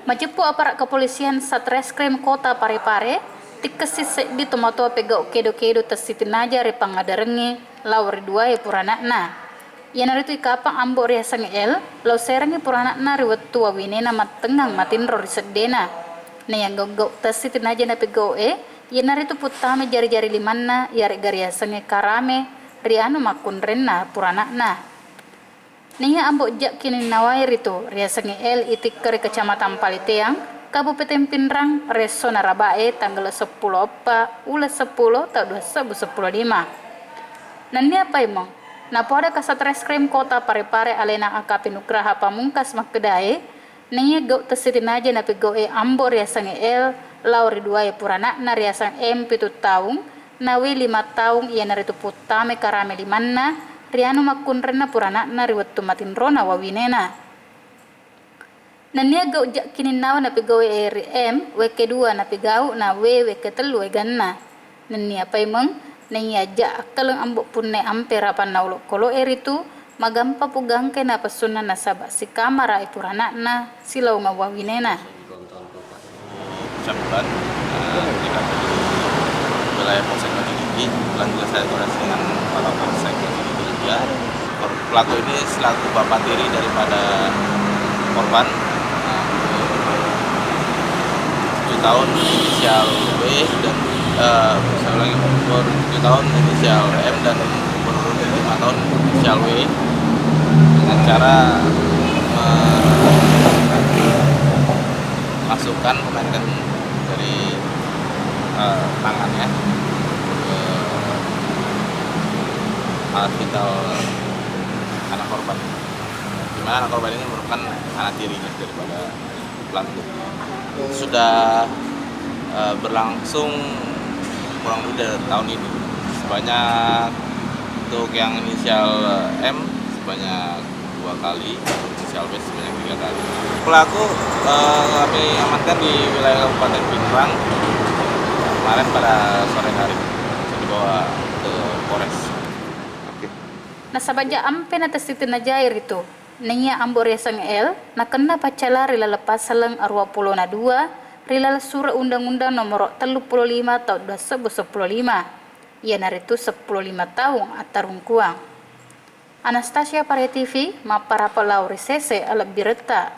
Majepu aparat kepolisian Satreskrim Kota Parepare tikasi di tomato pega kedo-kedo tasitinaja repangadarengi lauri dua puranakna. Ia naritu ikapang ambo riasang el lau serangi puranakna riwat tua winena matengang matinro risedena. Na yang gau tasitinaja na pega ia naritu putame jari-jari limanna yare gariasange karame rianu makun renna puranakna. Nia ambo jak kini nawai rito riasange el itik kere kecamatan Paliteang Kabupaten Pinrang reso narabae tanggal 10 apa ula 10 tahun 2015. Nani apa emang? Napoda Kasatreskrim Kota Parepare alena AKP Nugraha Pamungkas Makedae nia gau tasitinaja napi gau ambo riasange el lauri dua purana na riasang pitu tahun nawi 5 tahun ia naritu putame karame limanna rianu makun rena purana na riwattu matin rona wawinena. Nania gau jak kini nawa na pegau RM weke dua na pegau na weke telu ganna. Nania paimeng nania jak kaleng ambok punne ampe rapan naulok kolo eritu magampa pugangke na pasuna na sabak si kamara purana na silau ngawawinena. Campuran ketika di wilayah Polsek Majidiki lanjut saya koordinasi dengan para Polsek Majidiki juga. Pelaku ini selaku bapak tiri daripada korban 7 tahun inisial W dan saya ulangi umur 7 tahun inisial M dan umur 5 tahun inisial W dengan cara masukkan pemainkan dari tangannya ke alat vital anak korban, di mana anak korban ini merupakan anak tirinya daripada pelaku. Sudah berlangsung kurang lebih dari tahun ini. Sebanyak untuk yang inisial M sebanyak 2 kali, inisial B sebanyak 3 kali. Pelaku kami amankan di wilayah Kabupaten Pinrang kemarin pada sore hari, dibawa ke Polres. Nasabaja ampe na tasitin na jair itu. Nanya ambo resang el na kena pacala rila lepas salang arwa pulo na 2 rila surah undang-undang nomor 35 tahun 2015. Ia naritu 15 tahun atarung kuang. Anastasia Pare TV, mapara pelauri sese ala bireta.